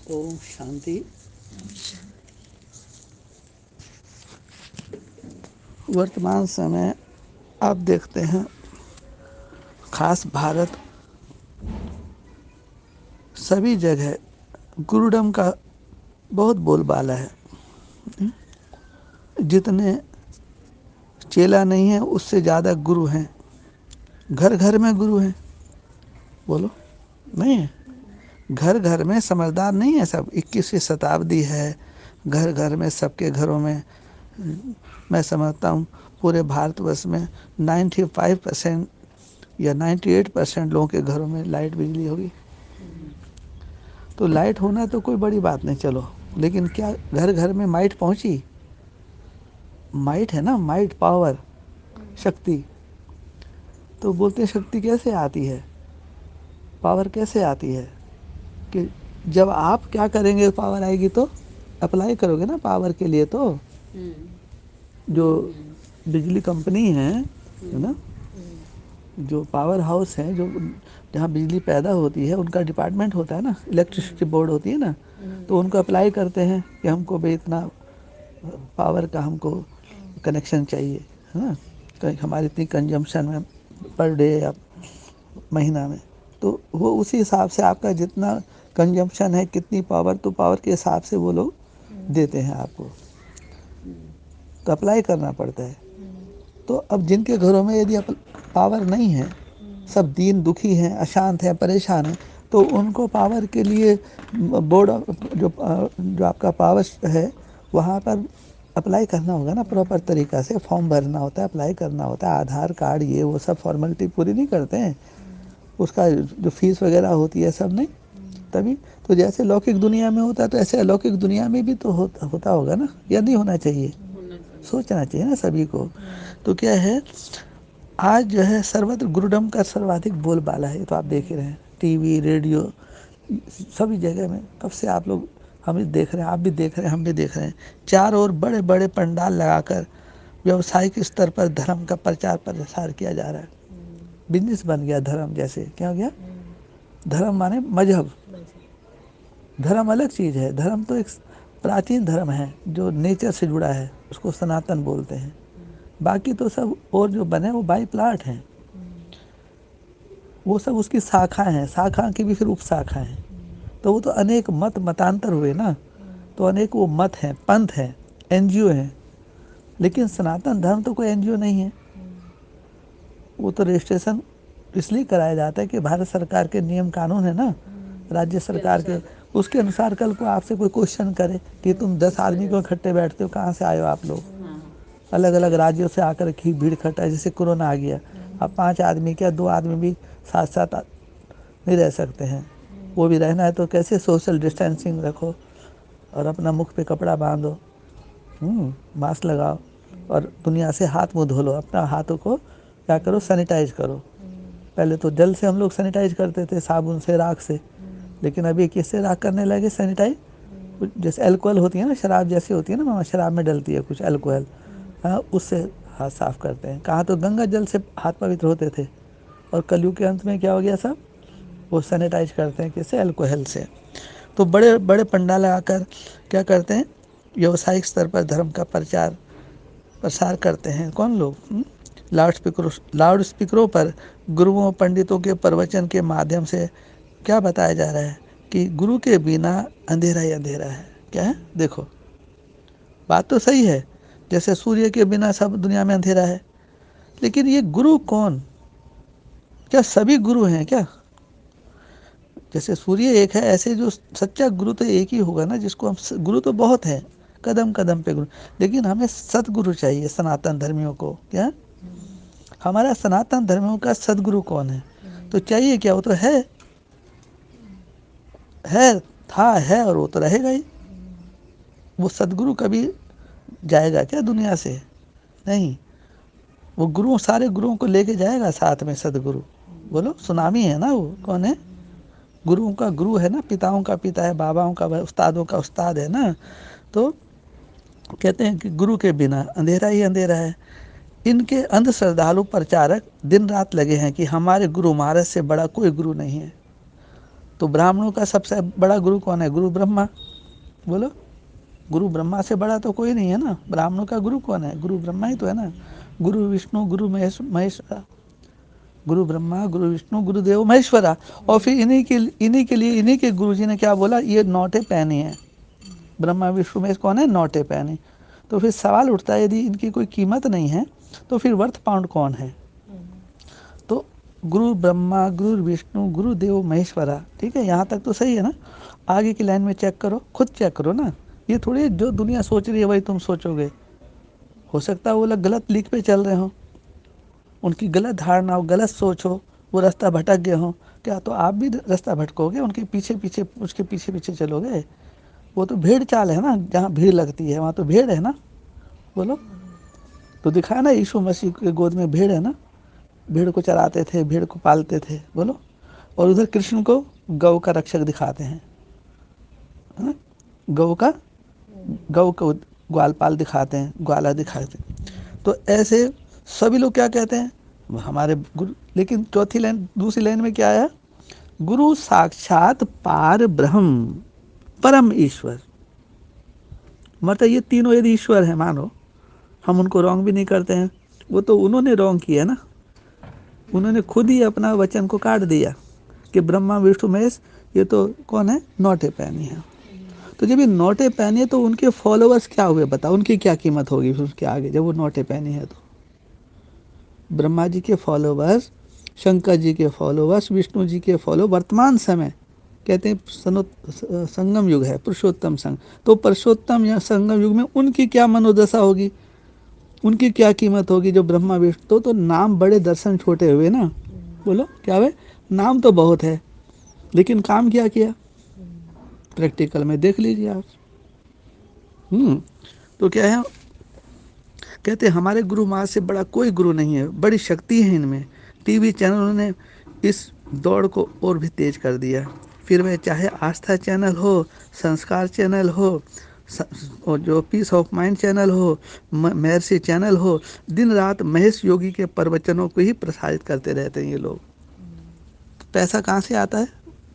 ओम शांति। वर्तमान समय आप देखते हैं, खास भारत सभी जगह गुरुडम का बहुत बोलबाला है। जितने चेला नहीं है उससे ज़्यादा गुरु हैं। घर घर में गुरु हैं। बोलो, नहीं है? घर घर में समझदार नहीं है सब। 21वीं शताब्दी है। घर घर में, सबके घरों में, मैं समझता हूँ पूरे भारतवर्ष में 95% या 98% लोगों के घरों में लाइट, बिजली होगी। तो लाइट होना तो कोई बड़ी बात नहीं, चलो, लेकिन क्या घर घर में माइट पहुंची? माइट है ना, माइट, पावर, शक्ति। तो बोलते हैं शक्ति कैसे आती है, पावर कैसे आती है? कि जब आप क्या करेंगे, पावर आएगी तो अप्लाई करोगे ना पावर के लिए। तो जो बिजली कंपनी है ना, जो पावर हाउस है, जो जहाँ बिजली पैदा होती है, उनका डिपार्टमेंट होता है ना, इलेक्ट्रिसिटी बोर्ड होती है ना, तो उनको अप्लाई करते हैं कि हमको भाई इतना पावर का हमको कनेक्शन चाहिए, है ना, तो हमारी इतनी कंजम्पशन में पर डे या महीना में। तो वो उसी हिसाब से आपका जितना कंजम्पशन है, कितनी पावर, तो पावर के हिसाब से वो लोग देते हैं आपको। तो अप्लाई करना पड़ता है। तो अब जिनके घरों में यदि पावर नहीं है, सब दीन दुखी हैं, अशांत हैं, परेशान हैं, तो उनको पावर के लिए बोर्ड जो आपका पावर है वहाँ पर अप्लाई करना होगा ना, प्रॉपर तरीक़ा से फॉर्म भरना होता है, अप्लाई करना होता है, आधार कार्ड, ये वो सब फॉर्मेलिटी पूरी नहीं करते हैं, उसका जो फीस वगैरह होती है सब नहीं। तभी तो जैसे लौकिक दुनिया में होता है, तो ऐसे अलौकिक दुनिया में भी तो होता होगा ना, या नहीं होना चाहिए? सोचना चाहिए ना सभी को। तो क्या है, आज जो है सर्वत्र गुरुडम का सर्वाधिक बोलबाला है। ये तो आप देख ही रहे हैं, टीवी, रेडियो, सभी जगह में। कब से आप लोग, हम भी देख रहे हैं, आप भी देख रहे हैं, हम भी देख रहे हैं, चारों ओर बड़े बड़े पंडाल लगाकर व्यावसायिक स्तर पर धर्म का प्रचार प्रसार किया जा रहा है। बिजनेस बन गया धर्म। जैसे क्या हो गया? धर्म माने मजहब। धर्म अलग चीज़ है। धर्म तो एक प्राचीन धर्म है जो नेचर से जुड़ा है, उसको सनातन बोलते हैं। बाकी तो सब और जो बने वो बाई प्लाट हैं, वो सब उसकी शाखाएं हैं, शाखा की भी फिर उप शाखाएं हैं। तो वो तो अनेक मतांतर हुए ना, तो अनेक वो मत हैं, पंथ हैं, एनजीओ हैं। लेकिन सनातन धर्म तो कोई एनजीओ नहीं है। वो तो रजिस्ट्रेशन इसलिए कराया जाता है कि भारत सरकार के नियम कानून है ना, राज्य सरकार के, उसके अनुसार कल को आपसे कोई क्वेश्चन करे कि तुम 10 आदमी को इकट्ठे बैठते हो, कहाँ से आए हो आप लोग? अलग अलग राज्यों से आकर की भीड़ इकट्ठा है। जैसे कोरोना आ गया, अब 5 आदमी क्या 2 आदमी भी साथ साथ नहीं रह सकते हैं। वो भी रहना है तो कैसे? सोशल डिस्टेंसिंग रखो और अपना मुख पे कपड़ा बांधो, मास्क लगाओ और दुनिया से हाथ मुँह धो लो। अपना हाथों को क्या करो? सैनिटाइज करो। पहले तो जल से हम लोग सैनिटाइज करते थे, साबुन से, राख से, लेकिन अभी किससे राख करने लगे सैनिटाइज? जैसे अल्कोहल होती है ना, शराब जैसी होती है ना मामा, शराब में डलती है कुछ अल्कोहल, हाँ, उससे हाथ साफ करते हैं। कहाँ तो गंगा जल से हाथ पवित्र होते थे, और कलयुग के अंत में क्या हो गया? सब वो सैनिटाइज करते हैं, किससे? अल्कोहल से। तो बड़े बड़े पंडाल लगाकर क्या करते हैं? व्यावसायिक स्तर पर धर्म का प्रसार करते हैं। कौन लोग? लाउड स्पीकरों पर गुरुओं, पंडितों के प्रवचन के माध्यम से क्या बताया जा रहा है कि गुरु के बिना अंधेरा ही अंधेरा है। क्या है? देखो, बात तो सही है, जैसे सूर्य के बिना सब दुनिया में अंधेरा है, लेकिन ये गुरु कौन? क्या सभी गुरु हैं क्या? जैसे सूर्य एक है, ऐसे जो सच्चा गुरु तो एक ही होगा ना, जिसको हम, गुरु तो बहुत हैं, कदम कदम पे गुरु, लेकिन हमें सतगुरु चाहिए सनातन धर्मियों को। क्या हमारा सनातन धर्मियों का सदगुरु कौन है? तो चाहिए क्या? वो तो है, था, है, और वो तो रहेगा ही। वो सदगुरु कभी जाएगा क्या दुनिया से? नहीं। वो गुरु सारे गुरुओं को लेके जाएगा साथ में सदगुरु। बोलो, सुनामी है ना वो। कौन है? गुरुओं का गुरु है ना, पिताओं का पिता है, बाबाओं का, उस्तादों का उस्ताद है ना। तो कहते हैं कि गुरु के बिना अंधेरा ही अंधेरा है। इनके अंध श्रद्धालु प्रचारक दिन रात लगे हैं कि हमारे गुरु महाराज से बड़ा कोई गुरु नहीं है। तो ब्राह्मणों का सबसे बड़ा गुरु कौन है? गुरु ब्रह्मा। बोलो, गुरु ब्रह्मा से बड़ा तो कोई नहीं है ना। ब्राह्मणों का गुरु कौन है? गुरु ब्रह्मा ही तो है ना। गुरु विष्णु गुरु महेश्वरा, गुरु ब्रह्मा गुरु विष्णु गुरुदेव महेश्वरा। और फिर इन्हीं के लिए इन्हीं के गुरु जी ने क्या बोला? ये नौटे पैनी है। ब्रह्मा विष्णु महेश कौन है? नौटे पैनी। तो फिर सवाल उठता है, यदि इनकी कोई कीमत नहीं है तो फिर वर्थ पाउंड कौन है? तो गुरु ब्रह्मा गुरु विष्णु गुरुदेव महेश्वरा, ठीक है, यहाँ तक तो सही है ना। आगे की लाइन में चेक करो, खुद चेक करो ना। ये थोड़ी जो दुनिया सोच रही है वही तुम सोचोगे। हो सकता है वो लोग गलत लीक पे चल रहे हो, उनकी गलत धारणा हो, गलत सोच हो, वो रास्ता भटक गए हो। क्या तो आप भी रास्ता भटकोगे? उनके पीछे पीछे, उसके पीछे पीछे चलोगे? वो तो भीड़ चाल है ना, जहाँ भीड़ लगती है वहाँ तो भीड़ है ना। बोलो, तो दिखाया ना यीशु मसीह के गोद में भीड़ है ना। भीड़ को चराते थे, भीड़ को पालते थे। बोलो, और उधर कृष्ण को गौ का रक्षक दिखाते हैं, है ना? गौ को ग्वालपाल दिखाते हैं, ग्वाला दिखाते हैं। तो ऐसे सभी लोग क्या कहते हैं? हमारे गुरु। लेकिन चौथी लाइन, दूसरी लाइन में क्या है? गुरु साक्षात पार ब्रह्म परम ईश्वर। मतलब ये तीनों यदि ईश्वर है मानो, हम उनको रॉन्ग भी नहीं करते हैं। वो तो उन्होंने रॉन्ग किया ना, उन्होंने खुद ही अपना वचन को काट दिया कि ब्रह्मा विष्णु महेश ये तो कौन है? नौटे पैनी है। तो जब ये नौटे पैनी है तो उनके फॉलोअर्स क्या हुए बताओ? उनकी क्या कीमत होगी फिर उसके आगे, जब वो नौटे पैनी है तो? ब्रह्मा जी के फॉलोवर्स, शंकर जी के फॉलोवर्स, विष्णु जी के फॉलो, वर्तमान समय कहते हैं संगम युग है, पुरुषोत्तम संग। तो पुरुषोत्तम या संगम युग में उनकी क्या मनोदशा होगी, उनकी क्या कीमत होगी? जो ब्रह्मा विष्णु तो नाम बड़े दर्शन छोटे हुए ना। बोलो क्या हुए? नाम तो बहुत है लेकिन काम क्या किया? प्रैक्टिकल में देख लीजिए आप। तो क्या है, कहते हैं हमारे गुरु महाराज से बड़ा कोई गुरु नहीं है, बड़ी शक्ति है इनमें। टीवी चैनलों ने इस दौड़ को और भी तेज कर दिया। फिर वह चाहे आस्था चैनल हो, संस्कार चैनल हो, और जो पीस ऑफ माइंड चैनल हो, महर्षि चैनल हो, दिन रात महेश योगी के प्रवचनों को ही प्रसारित करते रहते हैं ये लोग। पैसा कहाँ से आता है?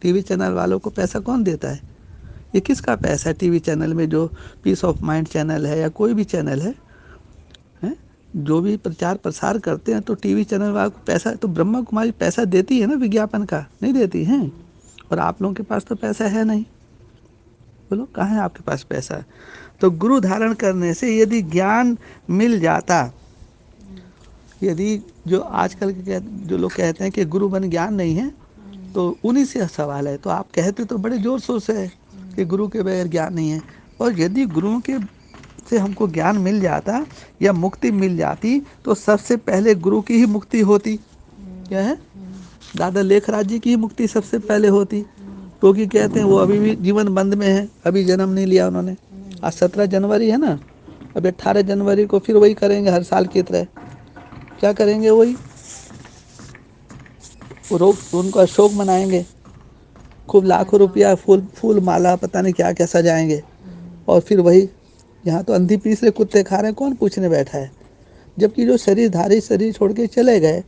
टीवी चैनल वालों को पैसा कौन देता है? ये किसका पैसा है? टीवी चैनल में जो पीस ऑफ माइंड चैनल है या कोई भी चैनल है, जो भी प्रचार प्रसार करते हैं, तो टीवी चैनल वालों को पैसा, तो ब्रह्मा कुमारी पैसा देती है ना विज्ञापन का? नहीं देती है। और आप लोगों के पास तो पैसा है नहीं। बोलो कहाँ है आपके पास पैसा? तो गुरु धारण करने से यदि ज्ञान मिल जाता, यदि जो आजकल के जो लोग कहते हैं कि गुरु बन ज्ञान नहीं है, तो उन्हीं से सवाल है। तो आप कहते तो बड़े जोर शोर से है कि गुरु के बगैर ज्ञान नहीं है। और यदि गुरुओं के से हमको ज्ञान मिल जाता या मुक्ति मिल जाती तो सबसे पहले गुरु की ही मुक्ति होती। क्या है? दादा लेखराज जी की ही मुक्ति सबसे पहले होती, क्योंकि कहते हैं वो अभी भी जीवन बंद में है, अभी जन्म नहीं लिया उन्होंने। आज 17 जनवरी है ना, अभी 18 जनवरी को फिर वही करेंगे हर साल की तरह। क्या करेंगे? वही उनका शोक मनाएंगे, खूब लाखों रुपया फूल माला पता नहीं क्या क्या सजाएंगे। और फिर वही, यहाँ तो अंधी पीस रहे कुत्ते खा रहे हैं, कौन पूछने बैठा है? जबकि जो शरीरधारी शरीर छोड़ के चले गए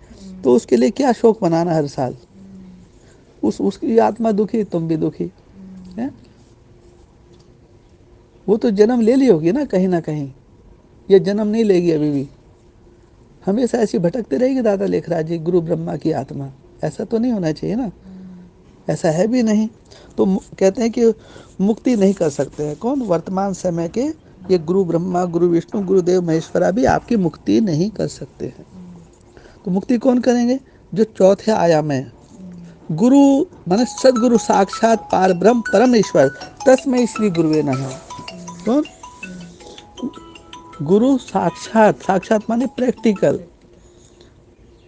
तो उसके लिए क्या शोक मनाना हर साल? उसकी आत्मा दुखी, तुम भी दुखी है। वो तो जन्म ले ली होगी ना कहीं, ये जन्म नहीं लेगी अभी भी, हमेशा ऐसी भटकते रहेगी दादा लेखराज जी गुरु ब्रह्मा की आत्मा। ऐसा तो नहीं होना चाहिए ना, ऐसा है भी नहीं। तो कहते हैं कि मुक्ति नहीं कर सकते हैं कौन? वर्तमान समय के ये गुरु ब्रह्मा गुरु विष्णु गुरुदेव महेश्वरा भी आपकी मुक्ति नहीं कर सकते हैं। तो मुक्ति कौन करेंगे? जो चौथे आयाम है, गुरु माने सदगुरु साक्षात पार ब्रह्म परम ईश्वर, तस्मै श्री गुरुवे नमः। कौन? गुरु साक्षात, साक्षात माने प्रैक्टिकल,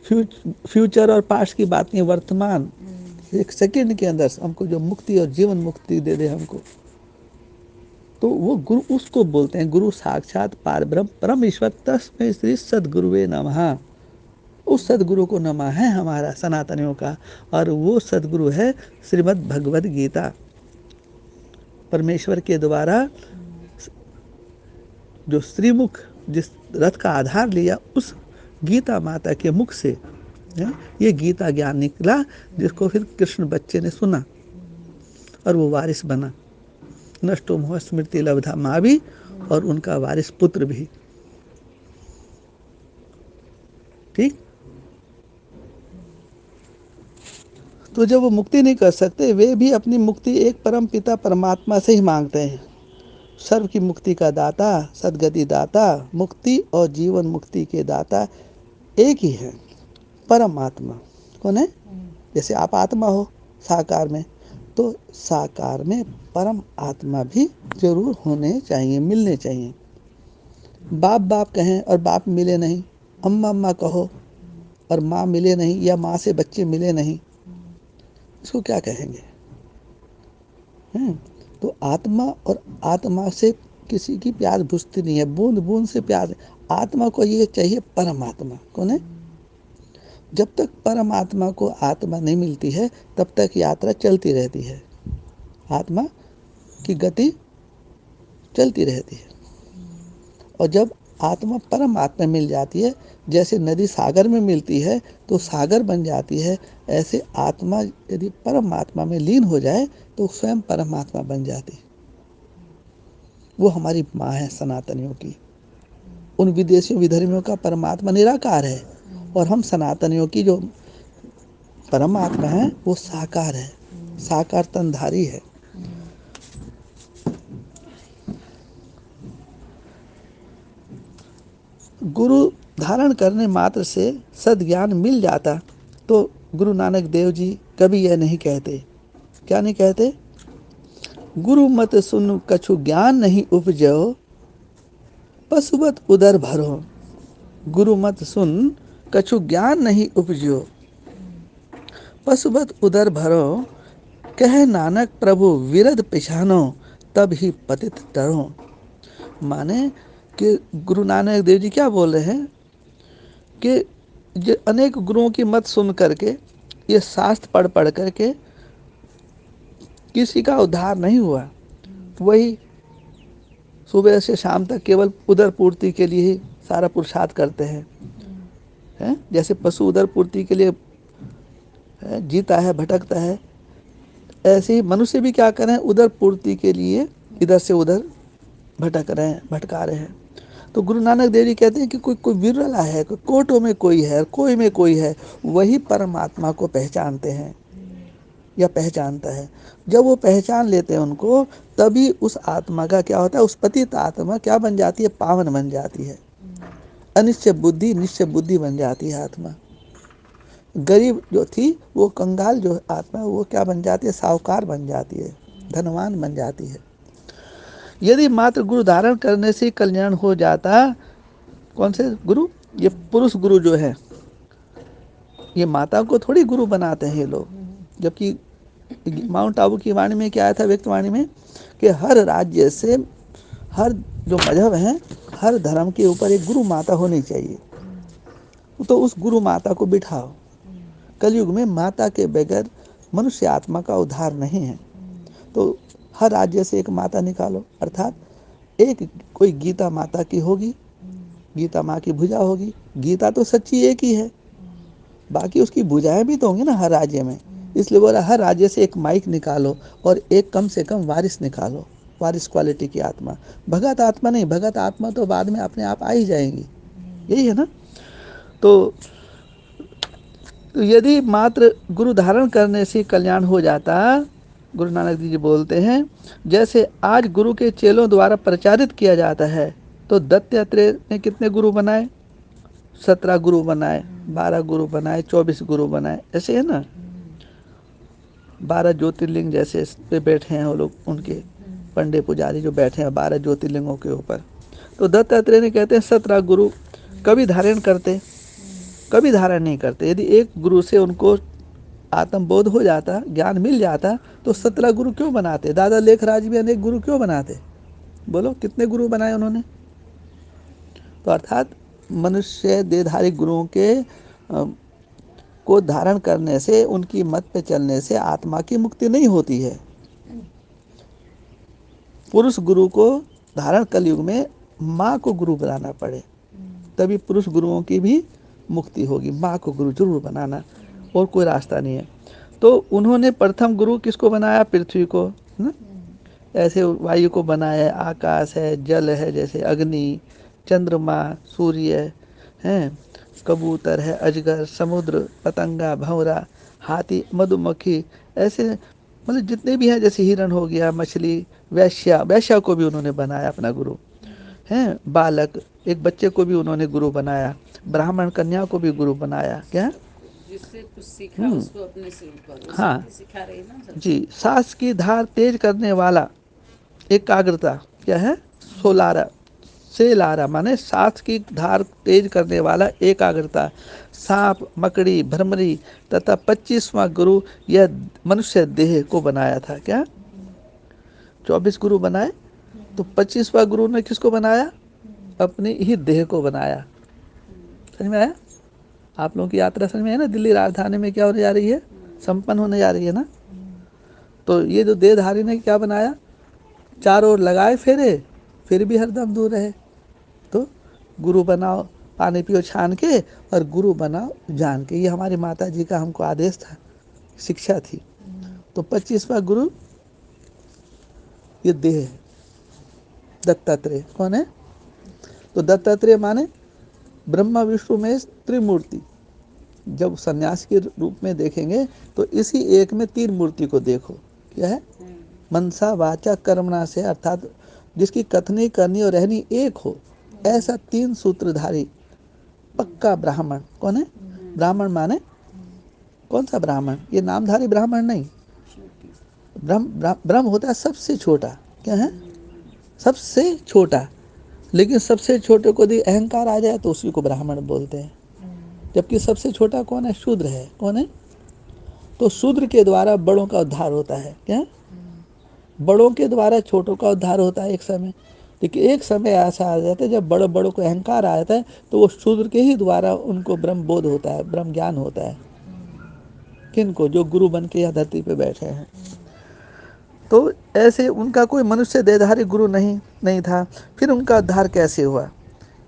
फ्यूचर और पास्ट की बात नहीं, वर्तमान एक सेकंड के अंदर हमको जो मुक्ति और जीवन मुक्ति दे दे हमको, तो वो गुरु उसको बोलते हैं गुरु साक्षात पार ब्रह्म परम ईश्वर, तस्मै श्री सदगुरुवे नमः। उस सदगुरु को नमा है हमारा सनातनियों का, और वो सदगुरु है श्रीमद् भगवद गीता। परमेश्वर के द्वारा जो श्रीमुख, जिस रथ का आधार लिया, उस गीता माता के मुख से ये गीता ज्ञान निकला, जिसको फिर कृष्ण बच्चे ने सुना। और वो वारिस बना। नष्टो मोह स्मृति लब्धा माँ भी और उनका वारिस पुत्र भी। ठीक। तो जब वो मुक्ति नहीं कर सकते, वे भी अपनी मुक्ति एक परम पिता परमात्मा से ही मांगते हैं। सर्व की मुक्ति का दाता, सदगति दाता, मुक्ति और जीवन मुक्ति के दाता एक ही है, परमात्मा। कौन है? जैसे आप आत्मा हो साकार में, तो साकार में परम आत्मा भी जरूर होने चाहिए, मिलने चाहिए। बाप बाप कहें और बाप मिले नहीं, अम्मा अम्मा कहो और माँ मिले नहीं, या माँ से बच्चे मिले नहीं, इसको क्या कहेंगे? तो आत्मा और आत्मा से किसी की प्यास बुझती नहीं है, बूंद बूंद से प्यास। आत्मा को ये चाहिए परमात्मा। कौन है? जब तक परमात्मा को आत्मा नहीं मिलती है, तब तक यात्रा चलती रहती है, आत्मा की गति चलती रहती है। और जब आत्मा परमात्मा मिल जाती है, जैसे नदी सागर में मिलती है तो सागर बन जाती है, ऐसे आत्मा यदि परमात्मा में लीन हो जाए तो स्वयं परमात्मा बन जाती है। वो हमारी माँ है सनातनियों की। उन विदेशियों विधर्मियों का परमात्मा निराकार है, और हम सनातनियों की जो परमात्मा है वो साकार है, साकार तनधारी है। गुरु धारण करने मात्र से सद्ज्ञान मिल जाता तो गुरु नानक देव जी कभी यह नहीं कहते। क्या नहीं कहते? गुरु मत सुन कछु ज्ञान नहीं उपजो, पशुवत उदर भरो। गुरु मत सुन कछु ज्ञान नहीं उपजो, पशुवत उदर भरो। कह नानक प्रभु विरध पिछानो, तब ही पतित डरो। माने कि गुरु नानक देव जी क्या बोल रहे हैं कि जो अनेक गुरुओं की मत सुन करके, ये शास्त्र पढ़ पढ़ करके किसी का उद्धार नहीं हुआ। वही सुबह से शाम तक केवल उदर पूर्ति के लिए ही सारा पुरुषार्थ करते हैं। जैसे पशु उदर पूर्ति के लिए जीता है, भटकता है, ऐसे ही मनुष्य भी क्या करें, उदर पूर्ति के लिए इधर से उधर भटक रहे हैं, भटका रहे हैं। तो गुरु नानक देव जी कहते हैं कि कोई कोई विरला है, कोई कोटों में कोई है, कोई में कोई है, वही परमात्मा को पहचानते हैं या पहचानता है। जब वो पहचान लेते हैं उनको, तभी उस आत्मा का क्या होता है, उस पतित आत्मा क्या बन जाती है? पावन बन जाती है। अनिश्चय बुद्धि निश्चय बुद्धि बन जाती है आत्मा। गरीब जो थी वो कंगाल जो आत्मा, वो क्या बन जाती है? साहूकार बन जाती है, धनवान बन जाती है। यदि मात्र गुरु धारण करने से कल्याण हो जाता। कौन से गुरु? ये पुरुष गुरु जो है, ये माता को थोड़ी गुरु बनाते हैं ये लोग। जबकि माउंट आबू की वाणी में क्या आया था, व्यक्तवाणी में, कि हर राज्य से, हर जो मजहब है, हर धर्म के ऊपर एक गुरु माता होनी चाहिए। तो उस गुरु माता को बिठाओ। कलयुग में माता के बगैर मनुष्य आत्मा का उद्धार नहीं है। तो हर राज्य से एक माता निकालो, अर्थात एक कोई गीता माता की होगी, गीता माँ की भुजा होगी। गीता तो सच्ची एक ही है, बाकी उसकी भुजाएं भी तो होंगी ना हर राज्य में। इसलिए बोला हर राज्य से एक माइक निकालो और एक कम से कम वारिस निकालो, वारिस क्वालिटी की आत्मा। भगत आत्मा नहीं, भगत आत्मा तो बाद में अपने आप आ ही जाएंगी, यही है ना। तो यदि मात्र गुरु धारण करने से कल्याण हो जाता, गुरु नानक जी बोलते हैं, जैसे आज गुरु के चेलों द्वारा प्रचारित किया जाता है। तो दत्तात्रेय ने कितने गुरु बनाए? 17 गुरु बनाए, 12 गुरु बनाए, 24 गुरु बनाए, ऐसे है ना। 12 ज्योतिर्लिंग जैसे पे बैठे हैं वो लोग, उनके पंडे पुजारी जो बैठे हैं 12 ज्योतिर्लिंगों के ऊपर। तो दत्तात्रेय ने कहते हैं 17 गुरु कभी धारण करते, कभी धारण नहीं करते। यदि एक गुरु से उनको आत्मबोध हो जाता, ज्ञान मिल जाता, तो 17 गुरु क्यों बनाते? दादा लेखराज भी अनेक गुरु क्यों बनाते? बोलो कितने गुरु बनाए उन्होंने? तो अर्थात मनुष्य देहधारी गुरुओं के को धारण करने से, उनकी मत पे चलने से आत्मा की मुक्ति नहीं होती है। पुरुष गुरु को धारण कलयुग में माँ को गुरु बनाना पड़े, तभी पुरुष गुरुओं की भी मुक्ति होगी। माँ को गुरु जरूर बनाना, और कोई रास्ता नहीं है। तो उन्होंने प्रथम गुरु किसको बनाया? पृथ्वी को, ना? ऐसे वायु को बनाया, आकाश है, जल है, जैसे अग्नि, चंद्रमा, सूर्य हैं, कबूतर है, अजगर, समुद्र, पतंगा, भंवरा, हाथी, मधुमक्खी, ऐसे मतलब जितने भी हैं, जैसे हिरण हो गया, मछली, वैश्या, वैश्या को भी उन्होंने बनाया अपना गुरु, हैं, बालक, एक बच्चे को भी उन्होंने गुरु बनाया, ब्राह्मण कन्या को भी गुरु बनाया। क्या? जिससे कुछ सीखा उसको अपने से ऊपर वो हाँ शक्ति सिखा रही ना सबको। जी, सांस की धार तेज करने वाला एकाग्रता, क्या है? सोलारा, सेलारा माने सांस की धार तेज करने वाला एकाग्रता, सांप, मकड़ी, भ्रमरी तथा 25वां गुरु यह मनुष्य देह को बनाया था। क्या? 24 गुरु बनाए, तो 25वां गुरु ने किसको बनाया? अपनी ही देह को बनाया। समझ में आया? आप लोगों की यात्रा समझ में है ना? दिल्ली राजधानी में क्या होने जा रही है? संपन्न होने जा रही है ना? तो ये जो देहधारी ने क्या बनाया? चारों ओर लगाए फेरे, फिर भी हरदम दूर रहे। तो गुरु बनाओ, पानी पियो छान के, और गुरु बनाओ जान के, ये हमारी माता जी का हमको आदेश था, शिक्षा थी। तो 25वां गुरु ये देह है, दत्तात्रेय। कौन है? तो दत्तात्रेय माने ब्रह्मा विष्णु में त्रिमूर्ति। जब सन्यास के रूप में देखेंगे तो इसी एक में 3 मूर्ति को देखो। क्या है? मनसा वाचा कर्मणा से, अर्थात जिसकी कथनी करनी और रहनी एक हो, ऐसा 3 सूत्रधारी पक्का ब्राह्मण। कौन है? ब्राह्मण माने कौन सा ब्राह्मण? ये नामधारी ब्राह्मण नहीं। ब्रह्म होता है सबसे छोटा। क्या है? सबसे छोटा। लेकिन सबसे छोटे को यदि अहंकार आ जाए तो उसी को ब्राह्मण बोलते हैं। जबकि सबसे छोटा कौन है? शूद्र है। कौन है? तो शूद्र के द्वारा बड़ों का उद्धार होता है। क्या? बड़ों के द्वारा छोटों का उद्धार होता है एक समय। लेकिन एक समय ऐसा आ जाता है जब बड़ों को अहंकार आ जाता है, तो वो शूद्र के ही द्वारा उनको ब्रह्म बोध होता है, ब्रह्म ज्ञान होता है। किनको? जो गुरु बन के यह धरती पे बैठे हैं। तो ऐसे उनका कोई मनुष्य देहधारी गुरु नहीं था। फिर उनका उद्धार कैसे हुआ?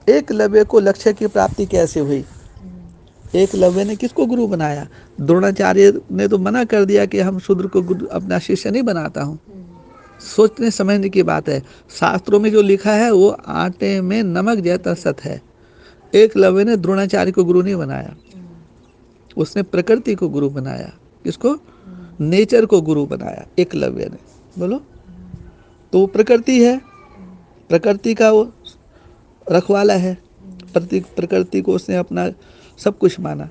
एकलव्य को लक्ष्य की प्राप्ति कैसे हुई? एकलव्य ने किसको गुरु बनाया? द्रोणाचार्य ने तो मना कर दिया कि हम शूद्र को गुरु अपना शिष्य नहीं बनाता हूँ। सोचने समझने की बात है। शास्त्रों में जो लिखा है वो आटे में नमक जैसा सत है। एकलव्य ने द्रोणाचार्य को गुरु नहीं बनाया, उसने प्रकृति को गुरु बनाया। किसको? नेचर को गुरु बनाया एकलव्य ने। बोलो। तो वो प्रकृति है, प्रकृति का वो रखवाला है, प्रकृति को उसने अपना सब कुछ माना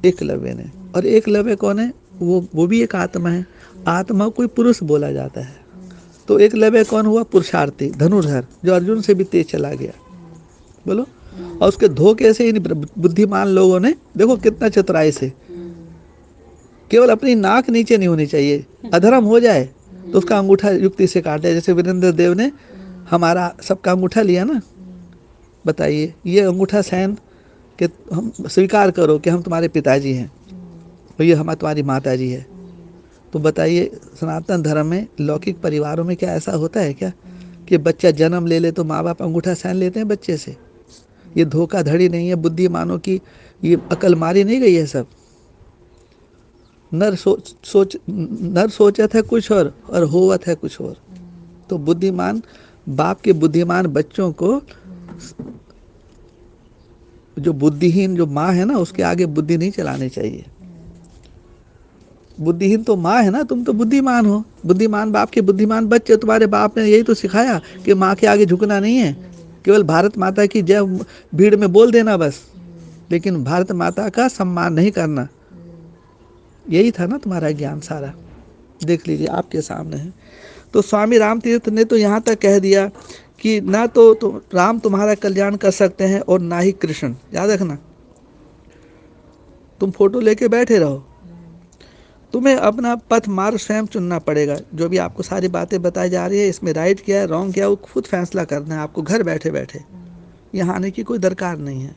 एकलव्य ने। और एकलव्य कौन है? वो भी एक आत्मा है। आत्मा कोई पुरुष बोला जाता है। तो एकलव्य कौन हुआ? पुरुषार्थी, धनुर्धर, जो अर्जुन से भी तेज चला गया। बोलो। और उसके धोखे से इन बुद्धिमान लोगों ने देखो कितना चतुराई से, केवल अपनी नाक नीचे नहीं होनी चाहिए, अधर्म हो जाए तो उसका अंगूठा युक्ति से काटे। जैसे वीरेंद्र देव ने हमारा सबका अंगूठा लिया ना। बताइए, ये अंगूठा सहन कि हम स्वीकार करो कि हम तुम्हारे पिताजी हैं और ये हम तुम्हारी माता जी है। तो बताइए, सनातन धर्म में लौकिक परिवारों में क्या ऐसा होता है क्या कि बच्चा जन्म ले ले तो माँ बाप अंगूठा सहन लेते हैं बच्चे से? ये धोखाधड़ी नहीं है, बुद्धिमानों की ये अकल मारी नहीं गई है सब। नर सोचत है कुछ और होवत है कुछ और। तो बुद्धिमान बाप के बुद्धिमान बच्चों को, जो बुद्धिहीन जो माँ है ना, उसके आगे बुद्धि नहीं चलानी चाहिए। बुद्धिहीन तो माँ है ना, तुम तो बुद्धिमान हो। बुद्धिमान बाप के बुद्धिमान बच्चे। तुम्हारे बाप ने यही तो सिखाया कि माँ के आगे झुकना नहीं है, केवल भारत माता की जय भीड़ में बोल देना बस, लेकिन भारत माता का सम्मान नहीं करना। यही था ना तुम्हारा ज्ञान सारा। देख लीजिए आपके सामने है। तो स्वामी राम तीर्थ ने तो यहाँ तक कह दिया कि ना तो राम तुम्हारा कल्याण कर सकते हैं और ना ही कृष्ण। याद रखना, तुम फोटो लेके बैठे रहो, तुम्हें अपना पथ मार्ग स्वयं चुनना पड़ेगा। जो भी आपको सारी बातें बताई जा रही है, इसमें राइट क्या है रॉन्ग क्या है, वो खुद फैसला करना है आपको घर बैठे बैठे। यहाँ आने की कोई दरकार नहीं है।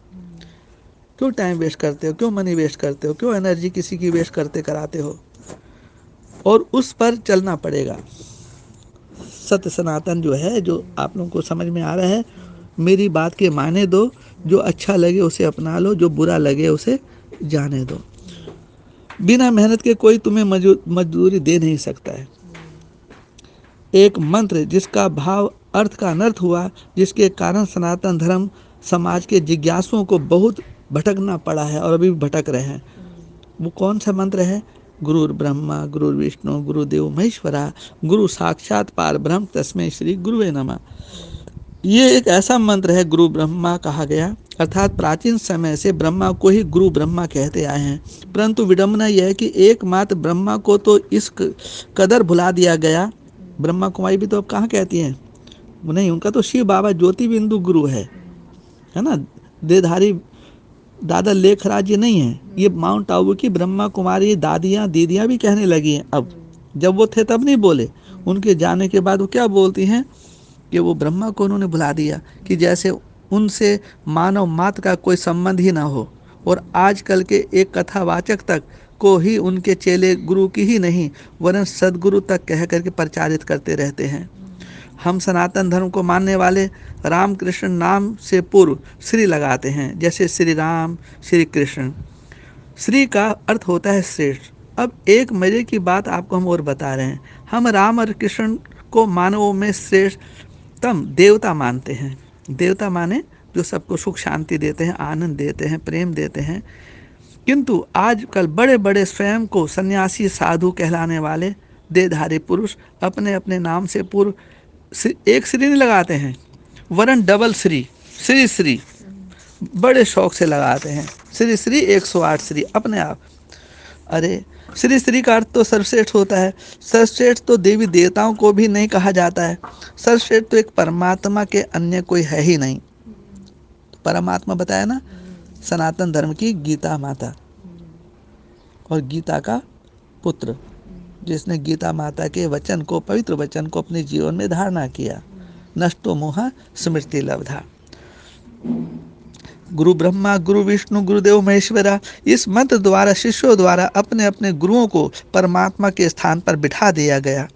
क्यों टाइम वेस्ट करते हो? क्यों मनी वेस्ट करते हो? क्यों एनर्जी किसी की वेस्ट करते कराते हो? और उस पर चलना पड़ेगा। सत्य सनातन जो है, जो आप लोगों को समझ में आ रहा है, मेरी बात के माने दो। जो अच्छा लगे उसे अपना लो, जो बुरा लगे उसे जाने दो। बिना मेहनत के कोई तुम्हें मजदूरी दे नहीं सकता है। एक मंत्र जिसका भाव अर्थ का अनर्थ हुआ, जिसके कारण सनातन धर्म समाज के जिज्ञासुओं को बहुत भटकना पड़ा है और अभी भी भटक रहे हैं। वो कौन सा मंत्र है? गुरुर ब्रह्मा गुरुर विष्णु गुरुदेव महेश्वरा गुरु साक्षात पार ब्रह्म तस्मै श्री गुरुवे नमः। ये एक ऐसा मंत्र है, गुरु ब्रह्मा कहा गया, अर्थात प्राचीन समय से ब्रह्मा को ही गुरु ब्रह्मा कहते आए हैं। परंतु विडंबना यह है कि एकमात्र ब्रह्मा को तो इस कदर भुला दिया गया। ब्रह्मा कुमारी भी तो अब कहाँ कहती हैं? नहीं, उनका तो शिव बाबा ज्योति बिंदु गुरु है ना। देधारी दादा लेखराज ये नहीं है, ये माउंट आबू की ब्रह्मा कुमारी दादियाँ दीदियाँ भी कहने लगी हैं अब। जब वो थे तब नहीं बोले, उनके जाने के बाद वो क्या बोलती हैं कि वो ब्रह्मा को उन्होंने भुला दिया, कि जैसे उनसे मानव मात्र का कोई संबंध ही ना हो। और आजकल के एक कथावाचक तक को ही उनके चेले गुरु की ही नहीं वरन सदगुरु तक कह करके प्रचारित करते रहते हैं। हम सनातन धर्म को मानने वाले रामकृष्ण नाम से पूर्व श्री लगाते हैं, जैसे श्री राम श्री कृष्ण। श्री का अर्थ होता है श्रेष्ठ। अब एक मजे की बात आपको हम और बता रहे हैं, हम राम और कृष्ण को मानवों में श्रेष्ठतम देवता मानते हैं। देवता माने जो सबको सुख शांति देते हैं, आनंद देते हैं, प्रेम देते हैं। किंतु आजकल बड़े बड़े स्वयं को सन्यासी साधु कहलाने वाले देहधारी पुरुष अपने अपने नाम से पूर्व एक श्री नहीं लगाते हैं, वरन डबल श्री श्री श्री बड़े शौक से लगाते हैं। श्री श्री 108 श्री अपने आप। अरे श्री श्री का अर्थ तो सर्वश्रेष्ठ होता है। सर्वश्रेष्ठ तो देवी देवताओं को भी नहीं कहा जाता है। सर्वश्रेष्ठ तो एक परमात्मा के अन्य कोई है ही नहीं। परमात्मा बताया ना, सनातन धर्म की गीता माता और गीता का पुत्र, जिसने गीता माता के वचन को, पवित्र वचन को अपने जीवन में धारणा किया। नष्टो मोह स्मृति लब्धा। गुरु ब्रह्मा गुरु विष्णु गुरुदेव महेश्वरा, इस मंत्र द्वारा शिष्यों द्वारा अपने अपने गुरुओं को परमात्मा के स्थान पर बिठा दिया गया।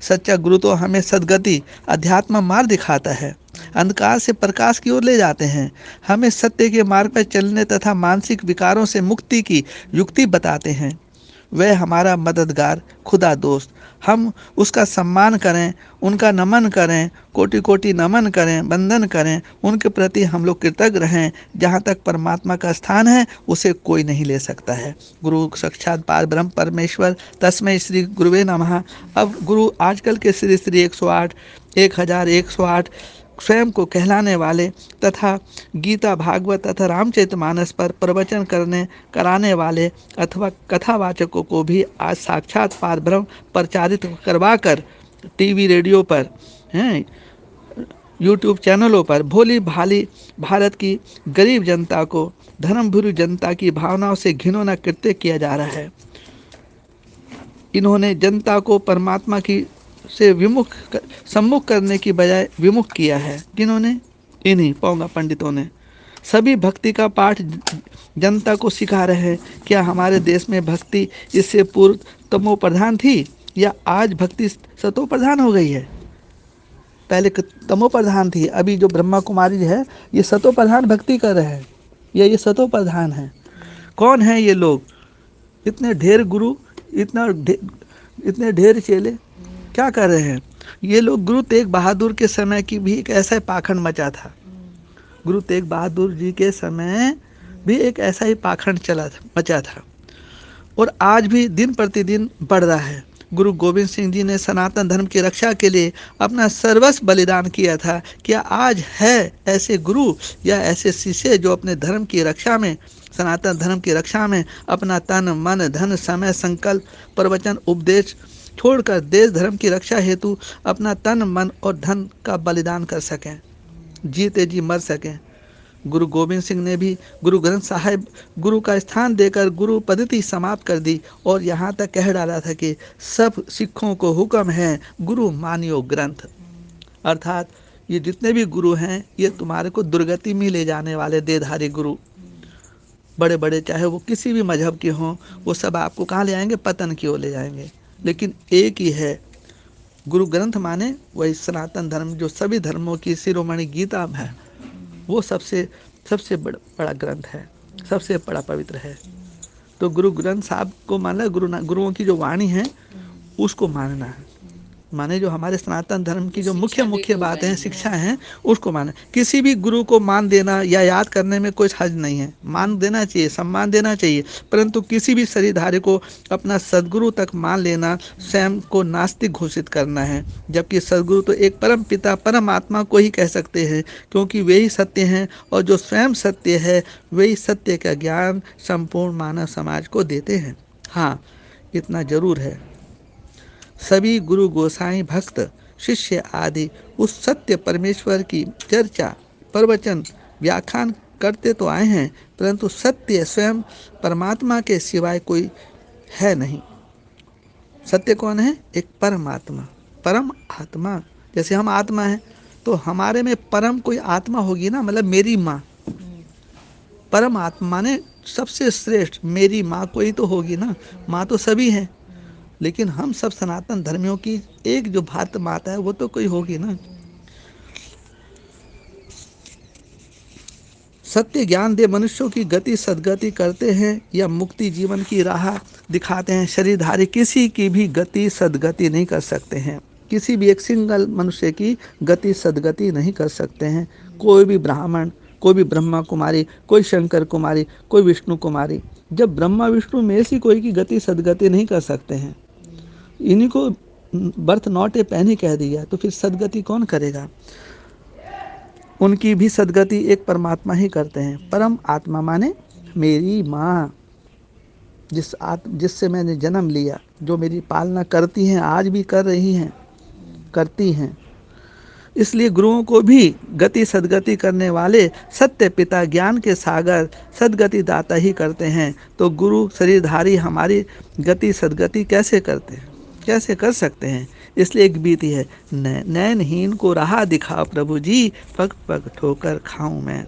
सच्चा गुरु तो हमें सद्गति अध्यात्म मार्ग दिखाता है, अंधकार से प्रकाश की ओर ले जाते हैं, हमें सत्य के मार्ग पर चलने तथा मानसिक विकारों से मुक्ति की युक्ति बताते हैं। वह हमारा मददगार खुदा दोस्त, हम उसका सम्मान करें, उनका नमन करें, कोटि कोटि नमन करें, वंदन करें, उनके प्रति हम लोग कृतज्ञ रहें। जहाँ तक परमात्मा का स्थान है उसे कोई नहीं ले सकता है। गुरु साक्षात पार ब्रह्म परमेश्वर तस्मै श्री गुरुवे नमः। अब गुरु आजकल के श्री श्री 108 1108 स्वयं को कहलाने वाले तथा गीता भागवत तथा रामचरितमानस पर प्रवचन कराने वाले अथवा कथावाचकों को भी आज साक्षात पार ब्रह्म प्रचारित करवाकर टीवी रेडियो पर हैं, यूट्यूब चैनलों पर भोली भाली भारत की गरीब जनता को, धर्मभीरु जनता की भावनाओं से घिनौना कृत्य किया जा रहा है। इन्होंने जनता को परमात्मा की से सम्मुख करने की बजाय विमुख किया है। किन्होंने? इन्हीं पौंगा पंडितों ने। सभी भक्ति का पाठ जनता को सिखा रहे हैं। क्या हमारे देश में भक्ति इससे पूर्व तमो प्रधान थी या आज भक्ति सतो प्रधान हो गई है? पहले तमो प्रधान थी, अभी जो ब्रह्मा कुमारी है ये सतो प्रधान भक्ति कर रहे हैं, ये सतो प्रधान है। कौन है ये लोग? इतने ढेर गुरु, इतने ढेर चेले क्या कर रहे हैं? ये लोग गुरु तेग बहादुर के समय की भी एक ऐसा पाखंड मचा था। गुरु तेग बहादुर जी के समय भी एक ऐसा ही पाखंड मचा था और आज भी दिन प्रतिदिन बढ़ रहा है। गुरु गोविंद सिंह जी ने सनातन धर्म की रक्षा के लिए अपना सर्वस्व बलिदान किया था। क्या आज है ऐसे गुरु या ऐसे शिष्य जो अपने धर्म की रक्षा में, सनातन धर्म की रक्षा में अपना तन मन धन समय संकल्प प्रवचन उपदेश छोड़कर देश धर्म की रक्षा हेतु अपना तन मन और धन का बलिदान कर सकें, जीते जी मर सकें? गुरु गोविंद सिंह ने भी गुरु ग्रंथ साहिब गुरु का स्थान देकर गुरु पद्धति समाप्त कर दी और यहाँ तक कह डाला था कि सब सिखों को हुक्म है गुरु मानियो ग्रंथ। अर्थात ये जितने भी गुरु हैं ये तुम्हारे को दुर्गति में ले जाने वाले देहधारी गुरु, बड़े बड़े चाहे वो किसी भी मजहब के हों, वो सब आपको कहाँ ले आएंगे? पतन की ओर ले जाएंगे। लेकिन एक ही है, गुरु ग्रंथ माने वही सनातन धर्म जो सभी धर्मों की शिरोमणि गीता है, वो सबसे बड़ा ग्रंथ है, सबसे बड़ा पवित्र है। तो गुरु ग्रंथ साहब को मानना, गुरुओं की जो वाणी है उसको मानना है। माने जो हमारे सनातन धर्म की जो मुख्य मुख्य बातें हैं, शिक्षा हैं, उसको माने। किसी भी गुरु को मान देना या याद करने में कोई हर्ज नहीं है, मान देना चाहिए, सम्मान देना चाहिए, परंतु किसी भी शरीरधारी को अपना सदगुरु तक मान लेना स्वयं को नास्तिक घोषित करना है। जबकि सदगुरु तो एक परम पिता परम आत्मा को ही कह सकते हैं, क्योंकि वे ही सत्य हैं, और जो स्वयं सत्य है वही सत्य का ज्ञान संपूर्ण मानव समाज को देते हैं। हाँ, इतना जरूर है, सभी गुरु गोसाई भक्त शिष्य आदि उस सत्य परमेश्वर की चर्चा प्रवचन व्याख्यान करते तो आए हैं, परंतु सत्य स्वयं परमात्मा के सिवाय कोई है नहीं। सत्य कौन है? एक परमात्मा, परम आत्मा। जैसे हम आत्मा हैं तो हमारे में परम कोई आत्मा होगी ना, मतलब मेरी माँ, परम आत्मा माने सबसे श्रेष्ठ मेरी माँ कोई तो होगी ना। माँ तो सभी हैं, लेकिन हम सब सनातन धर्मियों की एक जो भारत माता है वो तो कोई होगी ना। सत्य ज्ञान दे मनुष्यों की गति सदगति करते हैं या मुक्ति जीवन की राह दिखाते हैं। शरीरधारी किसी की भी गति सदगति नहीं कर सकते हैं, किसी भी एक सिंगल मनुष्य की गति सदगति नहीं कर सकते हैं। कोई भी ब्राह्मण, कोई भी ब्रह्मा कुमारी, कोई शंकर कुमारी, कोई विष्णु कुमारी, जब ब्रह्मा विष्णु में से कोई की गति सदगति नहीं कर सकते हैं, इन्हीं को बर्थ नॉट ए पेन ही कह दिया, तो फिर सदगति कौन करेगा? उनकी भी सदगति एक परमात्मा ही करते हैं। परम आत्मा माने मेरी माँ, जिससे मैंने जन्म लिया, जो मेरी पालना करती हैं, आज भी कर रही हैं, करती हैं। इसलिए गुरुओं को भी गति सदगति करने वाले सत्य पिता ज्ञान के सागर सदगति दाता ही करते हैं। तो गुरु शरीरधारी हमारी गति सदगति कैसे करते हैं, कैसे कर सकते हैं? इसलिए एक बीती है, नैनहीन को राह दिखा प्रभु जी, पग पग ठोकर खाऊं मैं।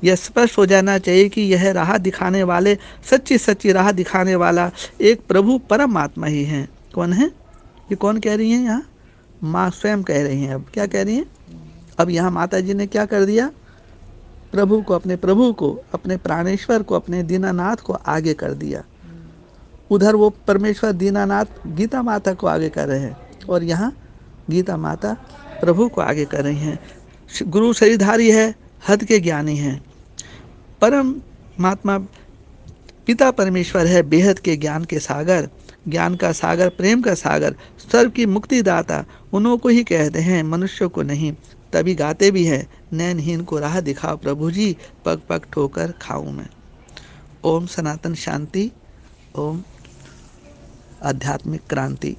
यह स्पष्ट हो जाना चाहिए कि यह राह दिखाने वाले, सच्ची सच्ची राह दिखाने वाला एक प्रभु परमात्मा ही हैं। कौन है ये? कौन कह रही हैं यहाँ? माँ स्वयं कह रही हैं। अब क्या कह रही हैं? अब यहाँ माता जी ने क्या कर दिया? प्रभु को, अपने प्राणेश्वर को, अपने दीनानाथ को आगे कर दिया। उधर वो परमेश्वर दीनानाथ गीता माता को आगे कर रहे हैं, और यहाँ गीता माता प्रभु को आगे कर रही हैं। गुरु शरीरधारी है, हद के ज्ञानी हैं। परम महात्मा पिता परमेश्वर है, बेहद के ज्ञान के सागर, ज्ञान का सागर, प्रेम का सागर, सर्व की मुक्ति दाता, उन्हों को ही कहते हैं, मनुष्यों को नहीं। तभी गाते भी हैं, नैनहीन को राह दिखाओ प्रभु जी, पग पग ठोकर खाऊं मैं। ओम सनातन शांति, ओम आध्यात्मिक क्रांति।